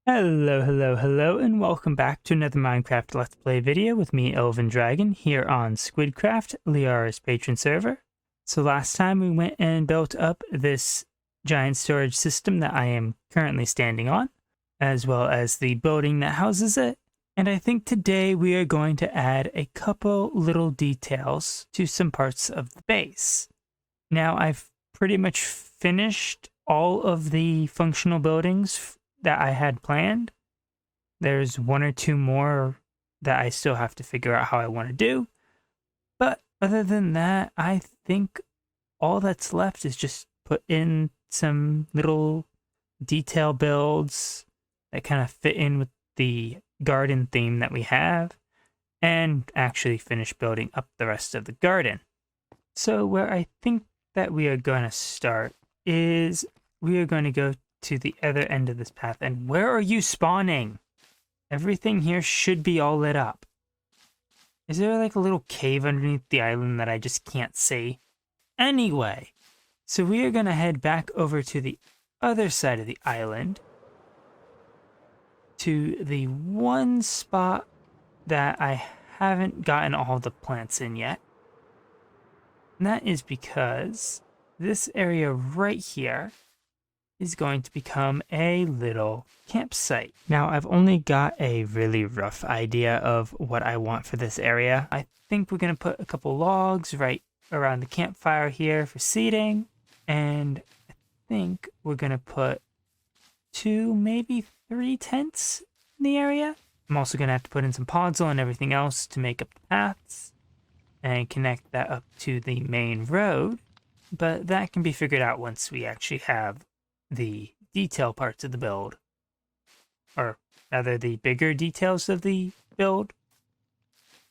Hello, and welcome back to another Minecraft Let's Play video with me, Elven Dragon, here on Squidcraft, Liara's patron server. So last time we went and built up this giant storage system that I am currently standing on, as well as the building that houses it. And I think today we are going to add a couple little details to some parts of the base. Now I've pretty much finished all of the functional buildings that I had planned. There's one or two more that I still have to figure out how I want to do. But other than that, I think all that's left is just put in some little detail builds that kind of fit in with the garden theme that we have, and actually finish building up the rest of the garden. So where I think that we are going to start is we are going to go to the other end of this path. And where are you spawning? Everything here should be all lit up. Is there like a little cave underneath the island that I just can't see? Anyway, so we are going to head back over to the other side of the island, to the one spot that I haven't gotten all the plants in yet. And that is because this area right here is going to become a little campsite. Now, I've only got a really rough idea of what I want for this area. I think we're going to put a couple logs right around the campfire here for seating, and I think we're going to put 2, maybe 3 tents in the area. I'm also going to have to put in some podzol and everything else to make up the paths and connect that up to the main road, but that can be figured out once we actually have the detail parts of the build, or rather the bigger details of the build,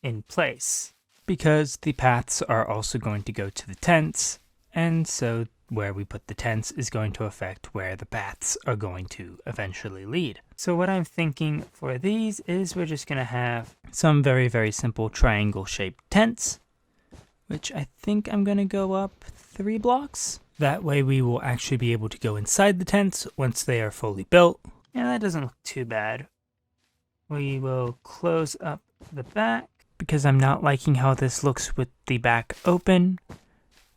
in place. Because the paths are also going to go to the tents, and so where we put the tents is going to affect where the paths are going to eventually lead. So what I'm thinking for these is we're just going to have some very simple triangle shaped tents, which I think I'm going to go up 3 blocks. That way we will actually be able to go inside the tents once they are fully built. And that doesn't look too bad. We will close up the back because I'm not liking how this looks with the back open.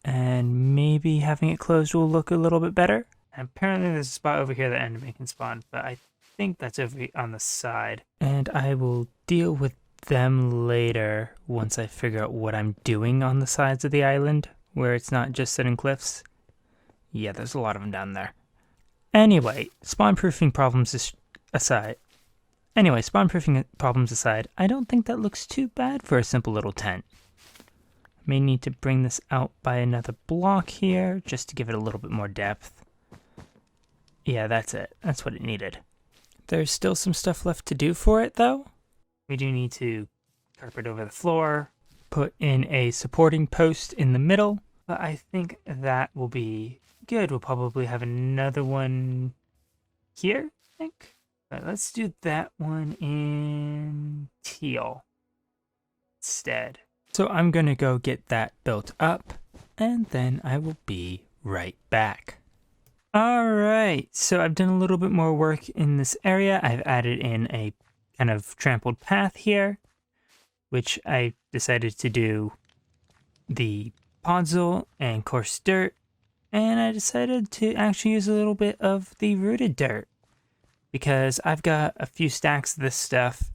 And maybe having it closed will look a little bit better. And apparently there's a spot over here that enderman can spawn, but I think that's over on the side. And I will deal with them later once I figure out what I'm doing on the sides of the island, where it's not just sitting cliffs. Yeah, there's a lot of them down there. Anyway, spawn-proofing problems aside, I don't think that looks too bad for a simple little tent. I may need to bring this out by another block here, just to give it a little bit more depth. Yeah, that's it. That's what it needed. There's still some stuff left to do for it, though. We do need to carpet over the floor, put in a supporting post in the middle, but I think that will be good. We'll probably have another one here, I think. But let's do that one in teal instead. So I'm going to go get that built up, and then I will be right back. Alright, so I've done a little bit more work in this area. I've added in a kind of trampled path here, which I decided to do the podzol and coarse dirt. And I decided to actually use a little bit of the rooted dirt because I've got a few stacks of this stuff.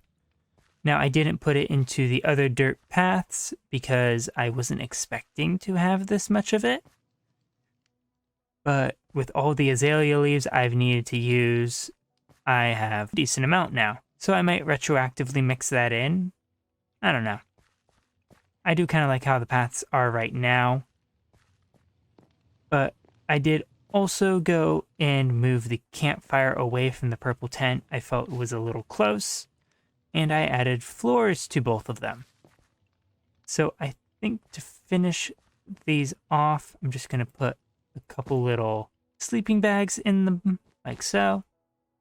Now, I didn't put it into the other dirt paths because I wasn't expecting to have this much of it. But with all the azalea leaves I've needed to use, I have a decent amount now. So I might retroactively mix that in. I don't know. I do kind of like how the paths are right now. But I did also go and move the campfire away from the purple tent. I felt it was a little close, and I added floors to both of them. So I think to finish these off, I'm just going to put a couple little sleeping bags in them, like so.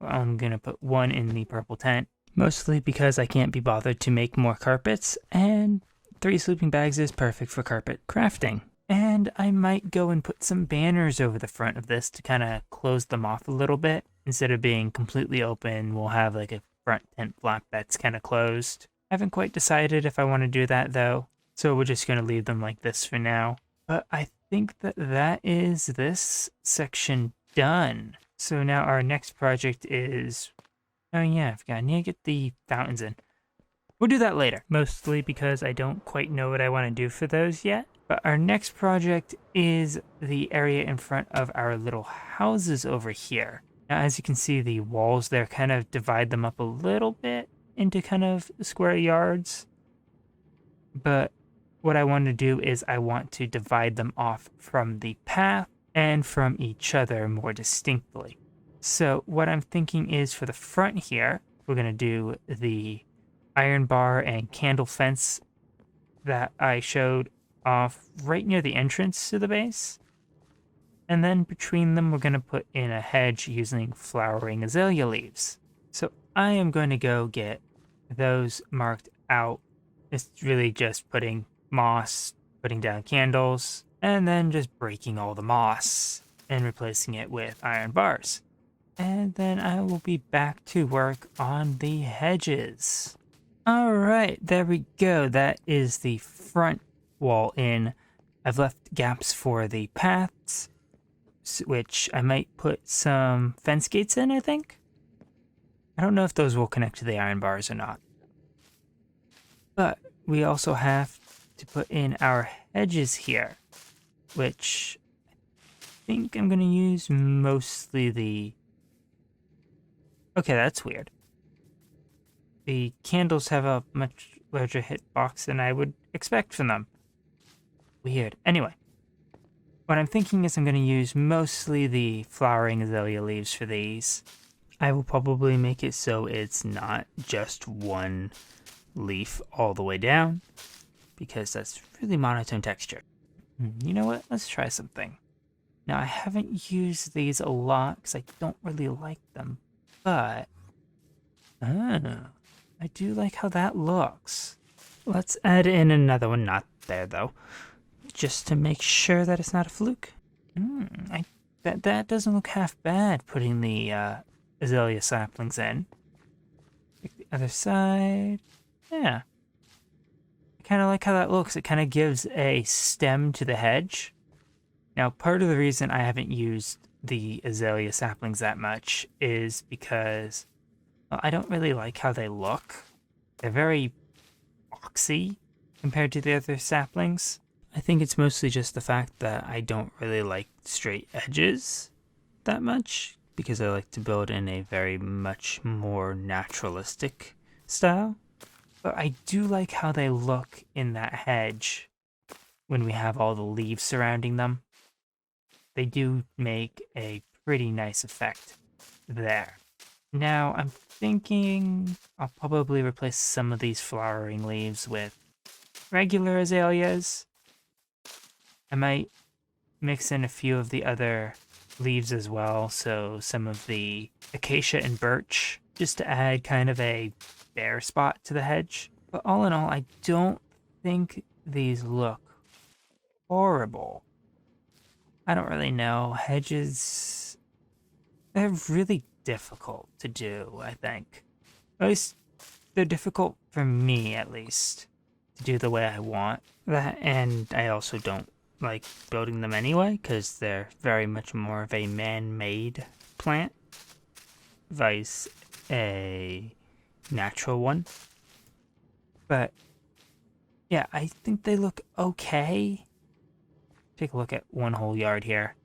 I'm going to put one in the purple tent, mostly because I can't be bothered to make more carpets, and 3 sleeping bags is perfect for carpet crafting. And I might go and put some banners over the front of this to kind of close them off a little bit instead of being completely open, we'll have like a front tent flap that's kind of closed. I haven't quite decided if I want to do that though, so we're just going to leave them like this for now. But I think that that is this section done. So now our next project is, oh yeah, I forgot, I need to get the fountains in. We'll do that later, mostly because I don't quite know what I want to do for those yet. But our next project is the area in front of our little houses over here. Now, as you can see, the walls there kind of divide them up a little bit into kind of square yards. But what I want to do is I want to divide them off from the path and from each other more distinctly. So what I'm thinking is for the front here, we're going to do the iron bar and candle fence that I showed off right near the entrance to the base. And then between them, we're going to put in a hedge using flowering azalea leaves. So I am going to go get those marked out. It's really just putting moss, putting down candles, and then just breaking all the moss and replacing it with iron bars. And then I will be back to work on the hedges. All right, there we go. That is the front wall in. I've left gaps for the paths, which I might put some fence gates in, I think. I don't know if those will connect to the iron bars or not. But we also have to put in our hedges here, which I think I'm going to use mostly the... Okay, that's weird. The candles have a much larger hitbox than I would expect from them. Weird. Anyway, what I'm thinking is I'm going to use mostly the flowering azalea leaves for these. I will probably make it so it's not just one leaf all the way down, because that's really monotone texture. You know what? Let's try something. Now, I haven't used these a lot because I don't really like them, but I do like how that looks. Let's add in another one, not there though, just to make sure that it's not a fluke. That doesn't look half bad, putting the azalea saplings in. Pick the other side. Yeah. I kind of like how that looks. It kind of gives a stem to the hedge. Now, part of the reason I haven't used the azalea saplings that much is because, well, I don't really like how they look. They're very boxy compared to the other saplings. I think it's mostly just the fact that I don't really like straight edges that much, because I like to build in a very much more naturalistic style. But I do like how they look in that hedge when we have all the leaves surrounding them. They do make a pretty nice effect there. Now, I'm thinking I'll probably replace some of these flowering leaves with regular azaleas. I might mix in a few of the other leaves as well, so some of the acacia and birch, just to add kind of a bare spot to the hedge. But all in all, I don't think these look horrible. I don't really know. Hedges, they're really difficult to do, I think. At least, they're difficult for me, at least, to do the way I want. That, and I also don't like building them anyway, because they're very much more of a man-made plant, vice a natural one. But, yeah, I think they look okay. Take a look at one whole yard here.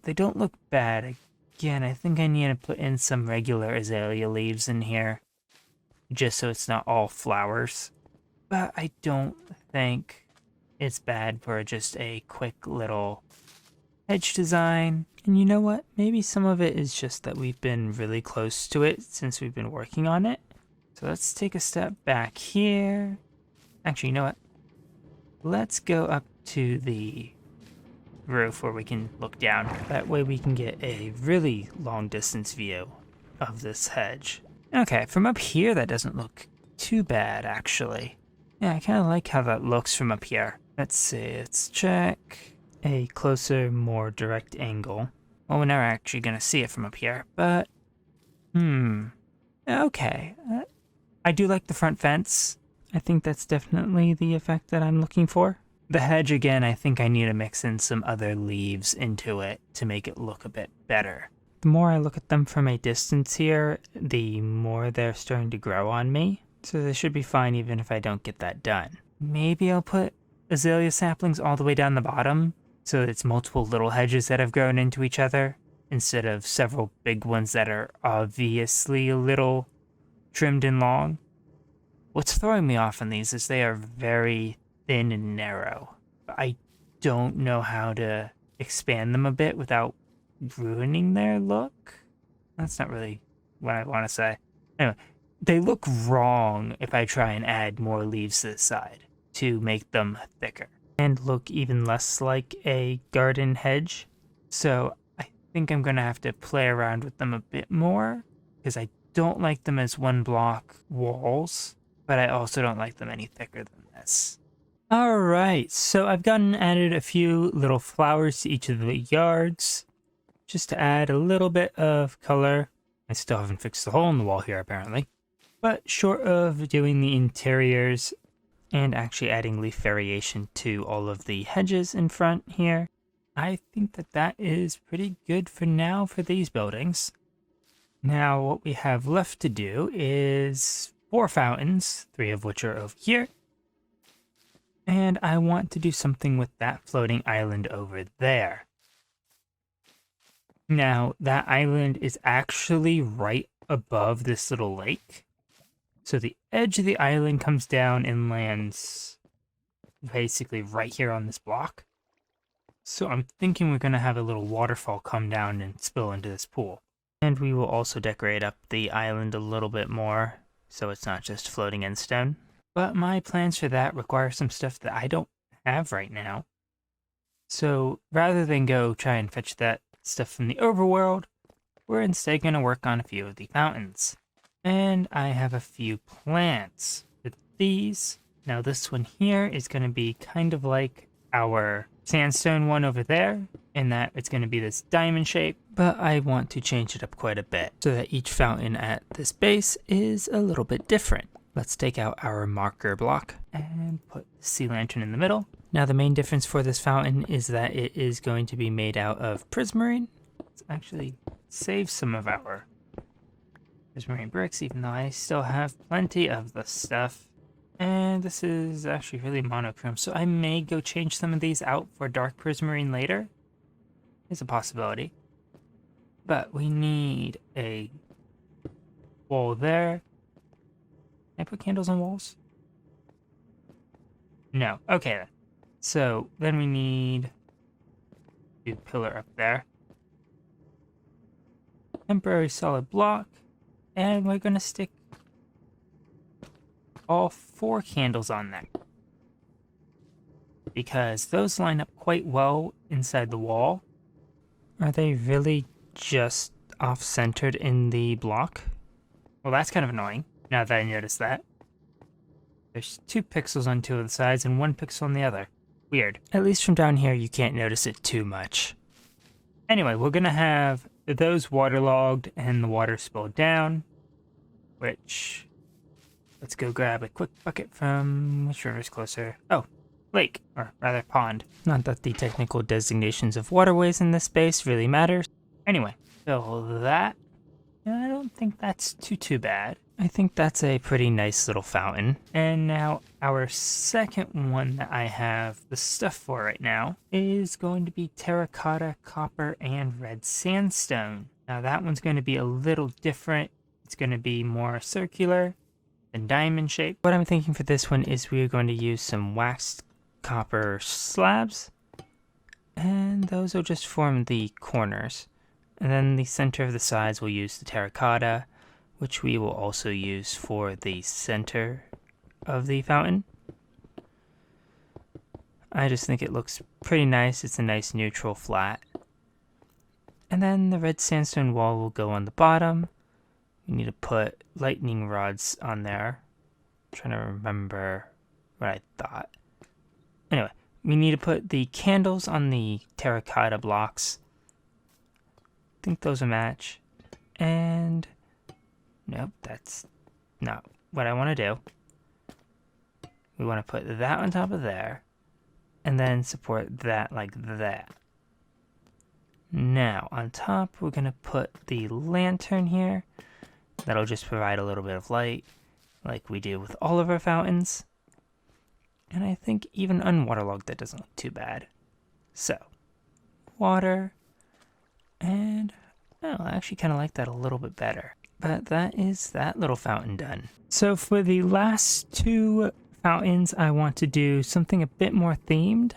They don't look bad. Again, I think I need to put in some regular azalea leaves in here, just so it's not all flowers. But I don't think it's bad for just a quick little hedge design. And you know what? Maybe some of it is just that we've been really close to it since we've been working on it. So let's take a step back here. Actually, you know what? Let's go up to the roof where we can look down. That way we can get a really long distance view of this hedge. Okay, from up here that doesn't look too bad actually. Yeah, I kind of like how that looks from up here. Let's see, let's check a closer, more direct angle. Well, we're never actually going to see it from up here, but... Okay. I do like the front fence. I think that's definitely the effect that I'm looking for. The hedge, again, I think I need to mix in some other leaves into it to make it look a bit better. The more I look at them from a distance here, the more they're starting to grow on me. So they should be fine even if I don't get that done. Maybe I'll put azalea saplings all the way down the bottom so that it's multiple little hedges that have grown into each other instead of several big ones that are obviously a little trimmed and long. What's throwing me off on these is they are very thin and narrow. I don't know how to expand them a bit without ruining their look. That's not really what I want to say. Anyway, they look wrong if I try and add more leaves to the side to make them thicker and look even less like a garden hedge. So I think I'm going to have to play around with them a bit more because I don't like them as one block walls, but I also don't like them any thicker than this. Alright, so I've gotten added a few little flowers to each of the yards just to add a little bit of color. I still haven't fixed the hole in the wall here apparently. But short of doing the interiors and actually adding leaf variation to all of the hedges in front here, I think that that is pretty good for now for these buildings. Now what we have left to do is 4 fountains, 3 of which are over here. And I want to do something with that floating island over there. Now, that island is actually right above this little lake. So the edge of the island comes down and lands basically right here on this block. So I'm thinking we're going to have a little waterfall come down and spill into this pool. And we will also decorate up the island a little bit more so it's not just floating in stone. But my plans for that require some stuff that I don't have right now. So rather than go try and fetch that stuff from the overworld, we're instead going to work on a few of the fountains. And I have a few plants with these. Now this one here is going to be kind of like our sandstone one over there, in that it's going to be this diamond shape, but I want to change it up quite a bit so that each fountain at this base is a little bit different. Let's take out our marker block and put the sea lantern in the middle. Now the main difference for this fountain is that it is going to be made out of prismarine. Let's actually save some of our prismarine bricks, even though I still have plenty of the stuff. And this is actually really monochrome, so I may go change some of these out for dark prismarine later. It's a possibility. But we need a wall there. Can I put candles on walls? No. Okay then. So then we need a pillar up there. Temporary solid block. And we're going to stick all 4 candles on there. Because those line up quite well inside the wall. Are they really just off-centered in the block? Well, that's kind of annoying, now that I notice that. There's 2 pixels on 2 of the sides and 1 pixel on the other. Weird. At least from down here, you can't notice it too much. Anyway, we're going to have those waterlogged and the water spilled down, which... Let's go grab a quick bucket from... Which river's closer? Oh, lake, or rather pond. Not that the technical designations of waterways in this space really matters. Anyway, fill that. And I don't think that's too bad. I think that's a pretty nice little fountain. And now our second one that I have the stuff for right now is going to be terracotta, copper, and red sandstone. Now that one's going to be a little different. It's going to be more circular than diamond shape. What I'm thinking for this one is we're going to use some waxed copper slabs. And those will just form the corners. And then the center of the sides we'll use the terracotta, which we will also use for the center of the fountain. I just think it looks pretty nice. It's a nice neutral flat. And then the red sandstone wall will go on the bottom. We need to put lightning rods on there. I'm trying to remember what I thought. Anyway, we need to put the candles on the terracotta blocks. think those will match. And nope, that's not what I want to do. We want to put that on top of there, and then support that like that. Now, on top, we're going to put the lantern here. That'll just provide a little bit of light, like we do with all of our fountains. And I think even unwaterlogged, that doesn't look too bad. So, water, and oh, I actually kind of like that a little bit better. But that is that little fountain done. So for the last two fountains, I want to do something a bit more themed.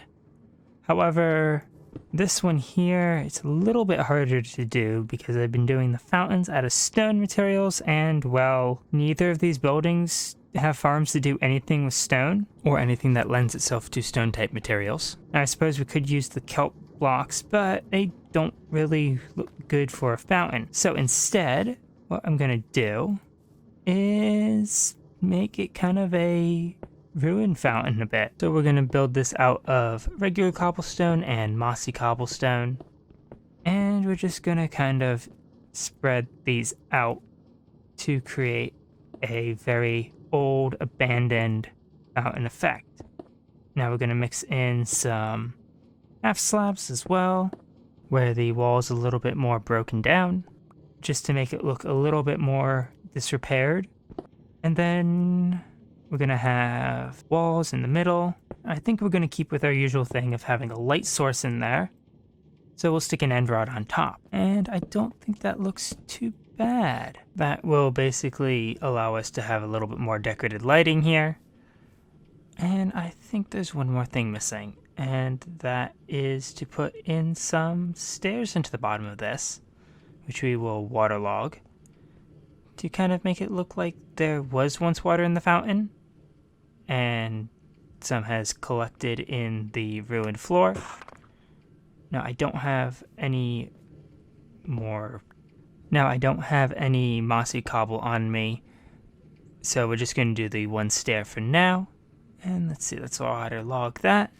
However, this one here, it's a little bit harder to do because I've been doing the fountains out of stone materials, and well, neither of these buildings have farms to do anything with stone or anything that lends itself to stone type materials. Now, I suppose we could use the kelp blocks, but they don't really look good for a fountain. So instead, what I'm gonna do is make it kind of a ruined fountain a bit. So we're gonna build this out of regular cobblestone and mossy cobblestone, and we're just gonna kind of spread these out to create a very old abandoned fountain effect. Now we're gonna mix in some half slabs as well, where the wall's a little bit more broken down, just to make it look a little bit more disrepaired. And then we're gonna have walls in the middle. I think we're gonna keep with our usual thing of having a light source in there. So we'll stick an end rod on top. And I don't think that looks too bad. That will basically allow us to have a little bit more decorated lighting here. And I think there's one more thing missing, and that is to put in some stairs into the bottom of this, which we will waterlog, to kind of make it look like there was once water in the fountain, and some has collected in the ruined floor. Now I don't have any mossy cobble on me, so we're just going to do the one stair for now. And let's see, let's waterlog that.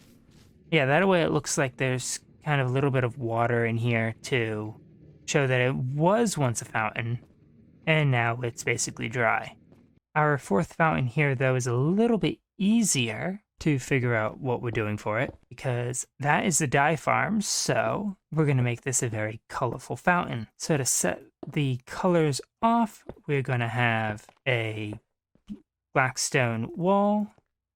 Yeah, that way it looks like there's kind of a little bit of water in here to show that it was once a fountain, and now it's basically dry. Our fourth fountain here, though, is a little bit easier to figure out what we're doing for it, because that is the dye farm, so we're going to make this a very colorful fountain. So to set the colors off, we're going to have a black stone wall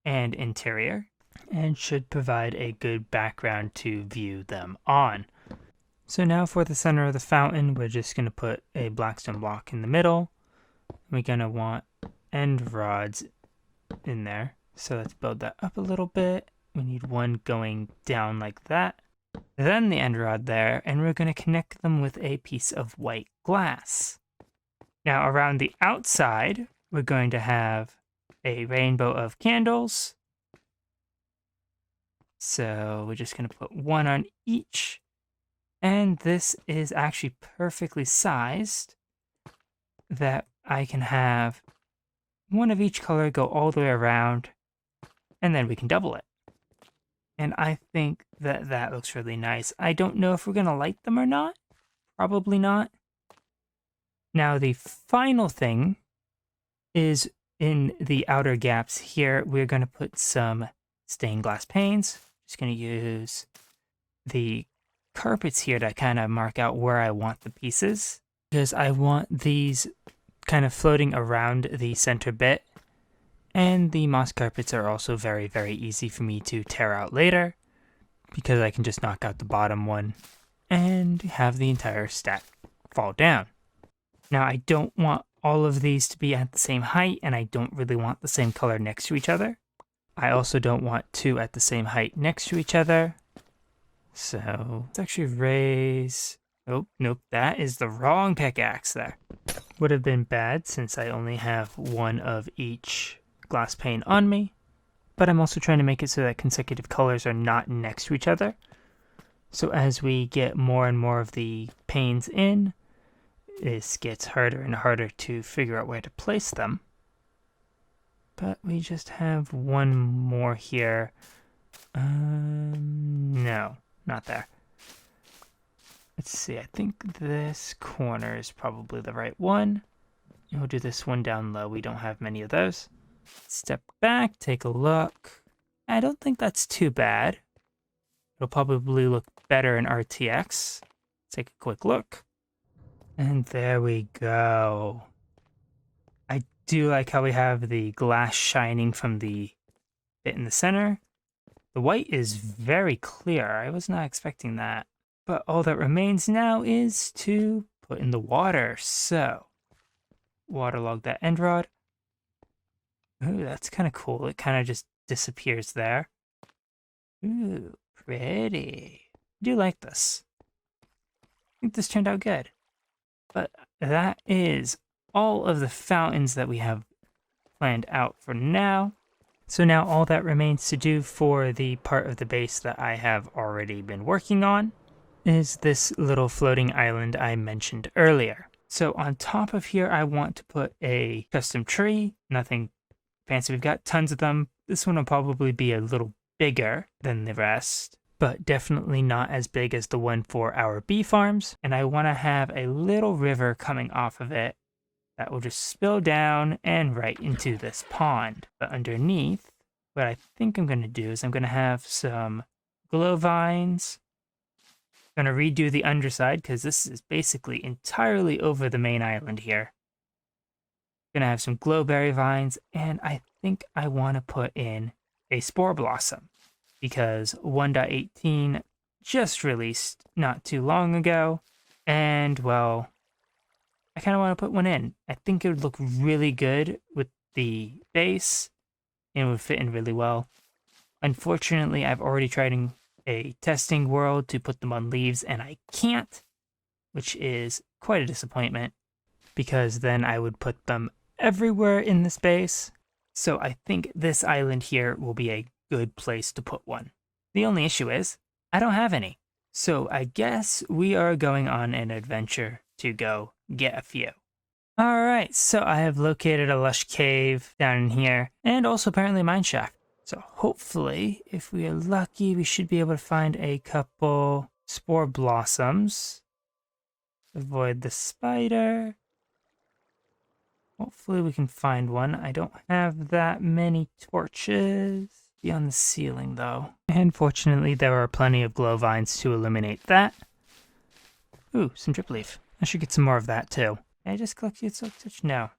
and interior, and should provide a good background to view them on. So now for the center of the fountain, we're just going to put a blackstone block in the middle. We're going to want end rods in there. So let's build that up a little bit. We need one going down like that. Then the end rod there, and we're going to connect them with a piece of white glass. Now around the outside, we're going to have a rainbow of candles. So we're just going to put one on each. And this is actually perfectly sized that I can have one of each color go all the way around, and then we can double it. And I think that that looks really nice. I don't know if we're going to light them or not. Probably not. Now the final thing is in the outer gaps here, we're going to put some stained glass panes. Just going to use the carpets here to kind of mark out where I want the pieces, because I want these kind of floating around the center bit. And the moss carpets are also very, very easy for me to tear out later, because I can just knock out the bottom one and have the entire stack fall down. Now I don't want all of these to be at the same height, and I don't really want the same color next to each other. I also don't want two at the same height next to each other. So let's actually raise... Oh, nope, that is the wrong pickaxe there. Would have been bad since I only have one of each glass pane on me. But I'm also trying to make it so that consecutive colors are not next to each other. So as we get more and more of the panes in, this gets harder and harder to figure out where to place them. But we just have one more here. No, not there. Let's see, I think this corner is probably the right one. And we'll do this one down low. We don't have many of those. Step back, take a look. I don't think that's too bad. It'll probably look better in RTX. Take a quick look. And there we go. I do like how we have the glass shining from the bit in the center. The white is very clear. I was not expecting that. But all that remains now is to put in the water. So, waterlog that end rod. Ooh, that's kind of cool. It kind of just disappears there. Ooh, pretty. I do like this. I think this turned out good. But that is all of the fountains that we have planned out for now. So now all that remains to do for the part of the base that I have already been working on is this little floating island I mentioned earlier. So on top of here, I want to put a custom tree. Nothing fancy. We've got tons of them. This one will probably be a little bigger than the rest, but definitely not as big as the one for our bee farms. And I want to have a little river coming off of it that will just spill down and right into this pond. But underneath, what I think I'm going to do is I'm going to have some glow vines. I'm going to redo the underside because this is basically entirely over the main island here. I'm going to have some glowberry vines, and I think I want to put in a spore blossom because 1.18 just released not too long ago, and well, I kind of want to put one in. I think it would look really good with the base and would fit in really well. Unfortunately, I've already tried in a testing world to put them on leaves and I can't, which is quite a disappointment because then I would put them everywhere in the space. So I think this island here will be a good place to put one. The only issue is I don't have any. So I guess we are going on an adventure to go get a few. Alright, so I have located a lush cave down in here, and also apparently a mine shaft. So hopefully, if we are lucky, we should be able to find a couple spore blossoms. Avoid the spider. Hopefully we can find one. I don't have that many torches. Be on the ceiling though. And fortunately there are plenty of glow vines to illuminate that. Ooh, some drip leaf. I should get some more of that too. Can I just collect silk touch? No.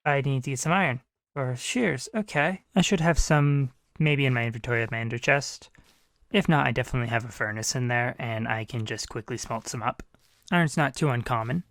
I need to get some iron. Or shears. Okay. I should have some maybe in my inventory of my ender chest. If not, I definitely have a furnace in there and I can just quickly smelt some up. Iron's not too uncommon.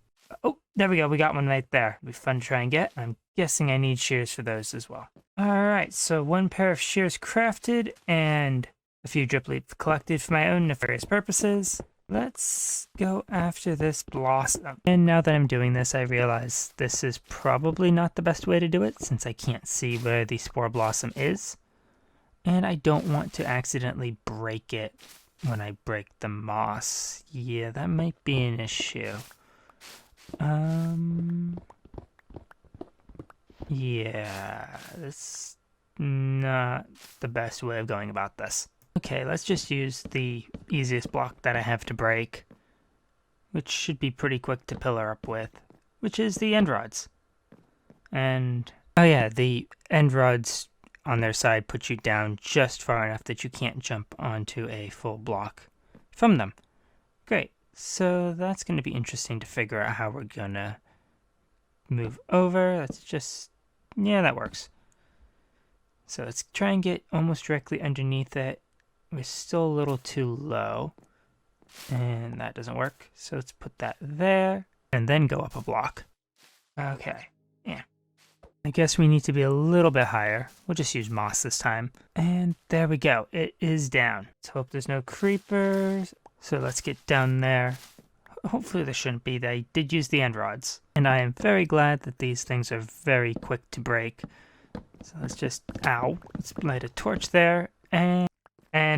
Oh, there we go. We got one right there. It'll be fun to try and get. I'm guessing I need shears for those as well. Alright, so one pair of shears crafted and a few drip leaf collected for my own nefarious purposes. Let's go after this blossom. And now that I'm doing this, I realize this is probably not the best way to do it since I can't see where the spore blossom is. And I don't want to accidentally break it when I break the moss. Yeah, that might be an issue. Yeah, that's not the best way of going about this. Okay, let's just use the easiest block that I have to break, which should be pretty quick to pillar up with, which is the end rods. And, oh yeah, the end rods on their side put you down just far enough that you can't jump onto a full block from them. Great, so that's going to be interesting to figure out how we're going to move over. Let's just, yeah, that works. So let's try and get almost directly underneath it. We're still a little too low, and that doesn't work. So let's put that there, and then go up a block. Okay, yeah. I guess we need to be a little bit higher. We'll just use moss this time. And there we go. It is down. Let's hope there's no creepers. So let's get down there. Hopefully there shouldn't be. They did use the end rods. And I am very glad that these things are very quick to break. So let's just, ow. Let's light a torch there, and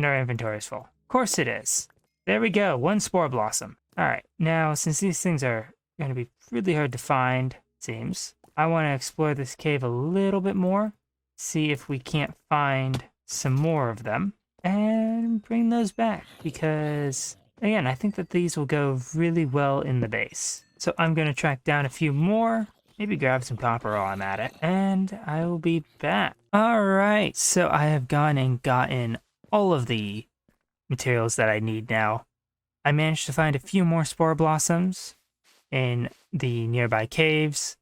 our inventory is full. Of course it is. There we go, one spore blossom. All right, now since these things are going to be really hard to find, it seems, I want to explore this cave a little bit more, see if we can't find some more of them, and bring those back, because again, I think that these will go really well in the base. So I'm going to track down a few more, maybe grab some copper while I'm at it, and I will be back. All right, so I have gone and gotten all of the materials that I need now. I managed to find a few more spore blossoms in the nearby caves,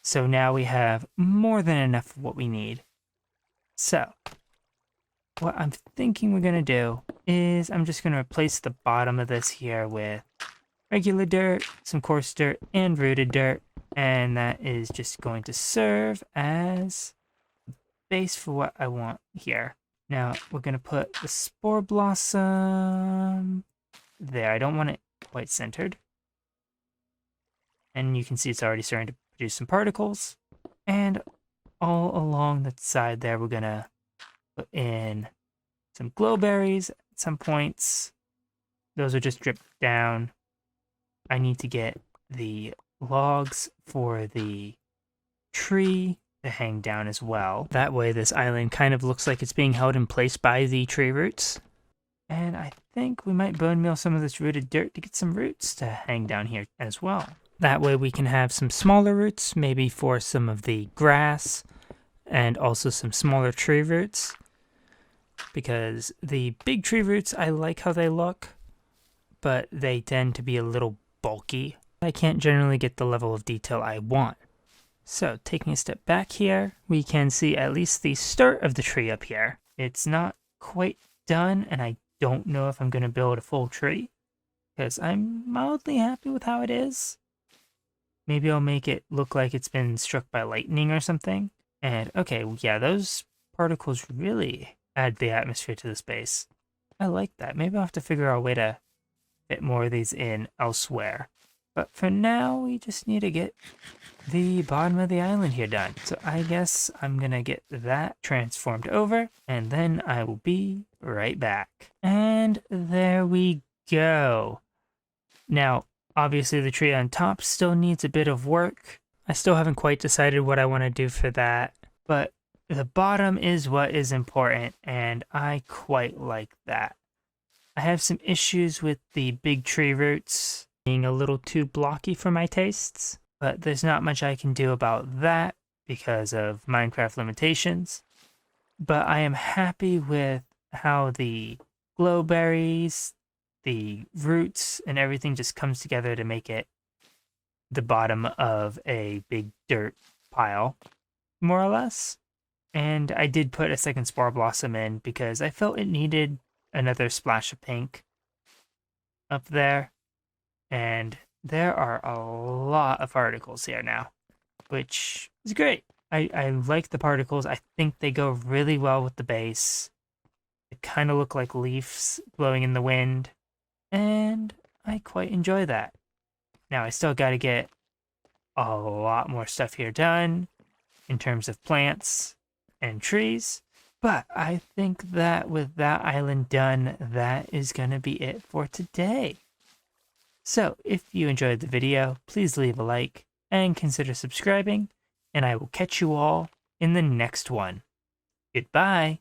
so now we have more than enough of what we need. So, what I'm thinking we're going to do is I'm just going to replace the bottom of this here with regular dirt, some coarse dirt, and rooted dirt, and that is just going to serve as base for what I want here. Now, we're going to put the spore blossom there. I don't want it quite centered. And you can see it's already starting to produce some particles. And all along the side there, we're going to put in some glowberries at some points. Those are just dripped down. I need to get the logs for the tree to hang down as well. That way this island kind of looks like it's being held in place by the tree roots. And I think we might bone meal some of this rooted dirt to get some roots to hang down here as well. That way we can have some smaller roots, maybe for some of the grass, and also some smaller tree roots. Because the big tree roots, I like how they look, but they tend to be a little bulky. I can't generally get the level of detail I want. So, taking a step back here, we can see at least the start of the tree up here. It's not quite done, and I don't know if I'm going to build a full tree, because I'm mildly happy with how it is. Maybe I'll make it look like it's been struck by lightning or something. And, okay, yeah, those particles really add the atmosphere to the space. I like that. Maybe I'll have to figure out a way to fit more of these in elsewhere. But for now, we just need to get the bottom of the island here done. So I guess I'm going to get that transformed over, and then I will be right back. And there we go. Now, obviously the tree on top still needs a bit of work. I still haven't quite decided what I want to do for that, but the bottom is what is important, and I quite like that. I have some issues with the big tree roots being a little too blocky for my tastes, but there's not much I can do about that because of Minecraft limitations. But I am happy with how the glowberries, the roots, and everything just comes together to make it the bottom of a big dirt pile, more or less. And I did put a second spore blossom in because I felt it needed another splash of pink up there. And there are a lot of particles here now, which is great. I like the particles. I think they go really well with the base. They kind of look like leaves blowing in the wind, and I quite enjoy that. Now, I still got to get a lot more stuff here done in terms of plants and trees, but I think that with that island done, that is going to be it for today. So, if you enjoyed the video, please leave a like and consider subscribing, and I will catch you all in the next one. Goodbye!